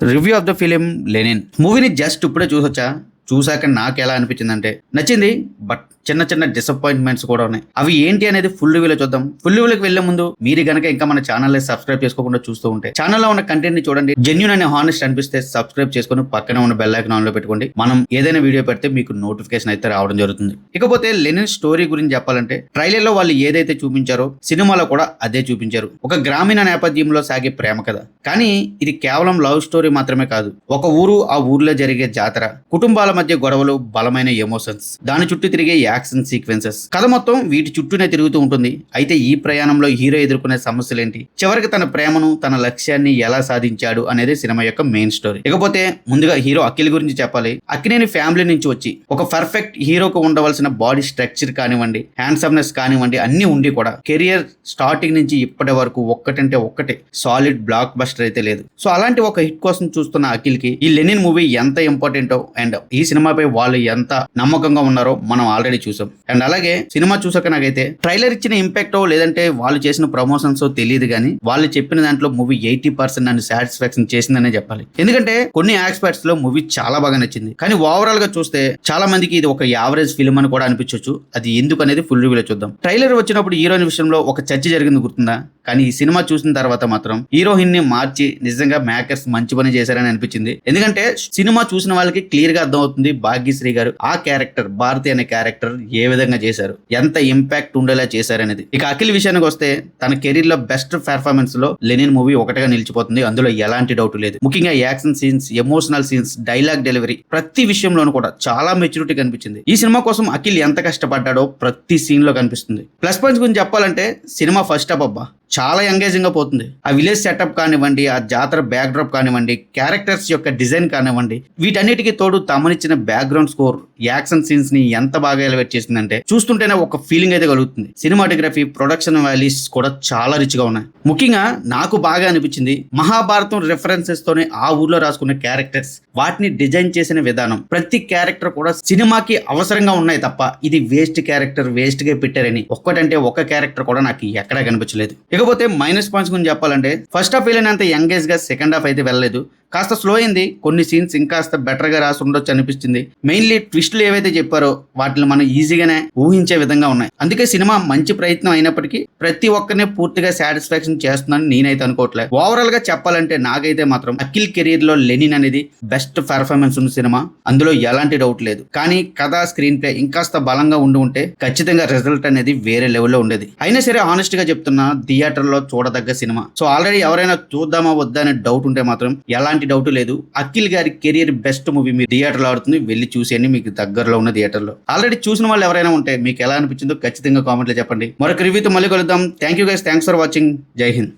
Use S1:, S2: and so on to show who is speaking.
S1: Review of the film Lenin మూవీని just ఇప్పుడే చూసొచ్చా. చూసాక నాకు ఎలా అనిపించిందంటే నచ్చింది, బట్ చిన్న చిన్న డిసప్పాయింట్మెంట్స్ కూడా ఉన్నాయి. అవి ఏంటి అనేది ఫుల్ రివ్యూలో చూద్దాం. ఫుల్ రివ్యూలోకి వెళ్లే ముందు మీరు గనక ఇంకా మన ఛానల్ సబ్స్క్రైబ్ చేసుకోకుండా చూస్తూ ఉంటే ఛానల్లో ఉన్న కంటెంట్ ని చూడండి. జెన్యూన్ అనే హానెస్ట్ అనిపిస్తే సబ్స్క్రైబ్ చేసుకుని పక్కన ఉన్న బెల్ ఐకాన్ ఆన్ లో పెట్టుకోండి. మనం ఏదైనా వీడియో పెడితే మీకు నోటిఫికేషన్ అయితే రావడం జరుగుతుంది. ఇకపోతే లెనిన్ స్టోరీ గురించి చెప్పాలంటే ట్రైలర్ లో వాళ్ళు ఏదైతే చూపించారో సినిమాలో కూడా అదే చూపించారు. ఒక గ్రామీణ నేపథ్యంలో సాగే ప్రేమ కథ. కానీ ఇది కేవలం లవ్ స్టోరీ మాత్రమే కాదు. ఒక ఊరు, ఆ ఊర్లో జరిగే జాతర, కుటుంబాల మధ్య గొడవలు, బలమైన ఎమోషన్స్, దాని చుట్టూ తిరిగే యాక్షన్ సీక్వెన్సెస్, కథ మొత్తం వీటి చుట్టూనే తిరుగుతూ ఉంటుంది. అయితే ఈ ప్రయాణంలో హీరో ఎదుర్కొనే సమస్యలు ఏంటి, చివరికి తన ప్రేమను, తన లక్ష్యాన్ని ఎలా సాధించాడు అనేది సినిమా యొక్క మెయిన్ స్టోరీ. ఇకపోతే ముందుగా హీరో అఖిల్ గురించి చెప్పాలి. అక్కినేని ఫ్యామిలీ నుంచి వచ్చి ఒక పర్ఫెక్ట్ హీరోకు ఉండవలసిన బాడీ స్ట్రక్చర్ కానివ్వండి, హ్యాండ్సమ్నెస్ కానివ్వండి, అన్ని ఉండి కూడా కెరియర్ స్టార్టింగ్ నుంచి ఇప్పటి వరకు ఒక్కటంటే ఒక్కటే సాలిడ్ బ్లాక్ బస్టర్ అయితే లేదు. సో అలాంటి ఒక హిట్ కోసం చూస్తున్న అఖిల్ కి ఈ లెనిన్ మూవీ ఎంత ఇంపార్టెంటో అండ్ ఈ సినిమాపై వాళ్ళు ఎంత నమ్మకంగా ఉన్నారో మనం ఆల్రెడీ చూసాం. అండ్ అలాగే సినిమా చూసాక నాకైతే ట్రైలర్ ఇచ్చిన ఇంపాక్టో లేదంటే వాళ్ళు చేసిన ప్రమోషన్స్ తెలియదు, కానీ వాళ్ళు చెప్పిన దాంట్లో మూవీ 80% నన్ను సాటిస్ఫాక్షన్ చేసిందనే చెప్పాలి. ఎందుకంటే కొన్ని ఆస్పెక్ట్స్ లో మూవీ చాలా బాగా నచ్చింది, కానీ ఓవరాల్ గా చూస్తే చాలా మందికి ఇది ఒక యావరేజ్ ఫిల్మ్ అని కూడా అనిపించవచ్చు. అది ఎందుకు అనేది ఫుల్ రివ్యూలో చూద్దాం. ట్రైలర్ వచ్చినప్పుడు హీరోయిన్ విషయంలో ఒక చర్చ జరిగింది గుర్తుందా? కానీ ఈ సినిమా చూసిన తర్వాత మాత్రం హీరోయిన్ ని మార్చి నిజంగా మేకర్స్ మంచి పని చేశారని అనిపించింది. ఎందుకంటే సినిమా చూసిన వాళ్ళకి క్లియర్ గా అర్థం అవుతుంది భాగ్యశ్రీ గారు ఆ క్యారెక్టర్, భారతి అనే క్యారెక్టర్ ఏ విధంగా చేశారు, ఎంత ఇంపాక్ట్ ఉండేలా చేశారనేది. ఇక అఖిల్ విషయానికి వస్తే తన కెరీర్ లో బెస్ట్ పెర్ఫార్మెన్స్ లో లెనిన్ మూవీ ఒకటిగా నిలిచిపోతుంది. అందులో ఎలాంటి డౌట్ లేదు. ముఖ్యంగా action scenes, emotional scenes, dialogue delivery, ప్రతి విషయంలోనూ కూడా చాలా మెచ్యూరిటీ కనిపించింది. ఈ సినిమా కోసం అఖిల్ ఎంత కష్టపడ్డాడో ప్రతి సీన్ లో కనిపిస్తుంది. ప్లస్ పాయింట్స్ గురించి చెప్పాలంటే సినిమా ఫస్ట్ హాఫ్ అబ్బా చాలా ఎంగేజింగ్ గా పోతుంది. ఆ విలేజ్ సెటప్ కానివ్వండి, ఆ జాతర బ్యాక్ డ్రాప్ కానివ్వండి, క్యారెక్టర్స్ యొక్క డిజైన్ కానివ్వండి, వీటన్నిటికీ తోడు తమనిచ్చిన బ్యాక్గ్రౌండ్ స్కోర్, యాక్షన్ సీన్స్ ని ఎంత బాగా ఎలివేట్ చేసిందంటే చూస్తుంటేనే ఒక ఫీలింగ్ అయితే కలుగుతుంది. సినిమాటోగ్రఫీ, ప్రొడక్షన్ వాల్యూస్ కూడా చాలా రిచ్ గా ఉన్నాయి. ముఖ్యంగా నాకు బాగా అనిపించింది మహాభారతం రెఫరెన్సెస్ తోనే ఆ ఊర్లో రాసుకున్న క్యారెక్టర్స్, వాటిని డిజైన్ చేసిన విధానం, ప్రతి క్యారెక్టర్ కూడా సినిమాకి అవసరంగా ఉన్నాయి తప్ప ఇది వేస్ట్ క్యారెక్టర్, వేస్ట్ గా పెట్టారని ఒక్కటంటే ఒక్క క్యారెక్టర్ కూడా నాకు ఎక్కడా కనిపించలేదు. ఇకపోతే మైనస్ పాయింట్స్ గురించి చెప్పాలంటే ఫస్ట్ హాఫ్ వెళ్ళినంత ఎంగేజ్ గా సెకండ్ హాఫ్ అయితే వెళ్ళలేదు. కాస్త స్లో అయింది. కొన్ని సీన్స్ ఇంకాస్త బెటర్ గా రాసి ఉండొచ్చు అనిపిస్తుంది. మెయిన్లీ ట్విస్టులు ఏవైతే చెప్పారో వాటిని మనం ఈజీగానే ఊహించే విధంగా ఉన్నాయి. అందుకే సినిమా మంచి ప్రయత్నం అయినప్పటికీ ప్రతి ఒక్కరిని పూర్తిగా సాటిస్ఫాక్షన్ చేస్తుందని నేనైతే అనుకోవట్లేదు. ఓవరాల్ గా చెప్పాలంటే నాకైతే మాత్రం అఖిల్ కెరీర్ లో లెనిన్ అనేది బెస్ట్ పెర్ఫార్మెన్స్ ఉన్న సినిమా, అందులో ఎలాంటి డౌట్ లేదు. కానీ కథ, స్క్రీన్ ప్లే ఇంకాస్త బలంగా ఉంటే ఖచ్చితంగా రిజల్ట్ అనేది వేరే లెవెల్లో ఉండేది. అయినా సరే ఆనెస్ట్ గా చెప్తున్నా థియేటర్ లో చూడదగ్గ సినిమా. సో ఆల్రెడీ ఎవరైనా చూద్దామా వద్దా అనే డౌట్ ఉంటే మాత్రం ఎలాంటి డౌట్ లేదు, అఖిల్ గారి కెరియర్ బెస్ట్ మూవీ మీరు థియేటర్ లో ఆడుతుంది, వెళ్ళి చూసేయండి మీకు దగ్గరలో ఉన్న థియేటర్ లో. ఆల్రెడీ చూసిన వాళ్ళు ఎవరైనా ఉంటే మీకు ఎలా అనిపించిందో ఖచ్చితంగా కామెంట్ లో చెప్పండి. మరొక రివ్యూతో మళ్ళీ కలుద్దాం. Thank you guys, thanks for watching. జై హింద్.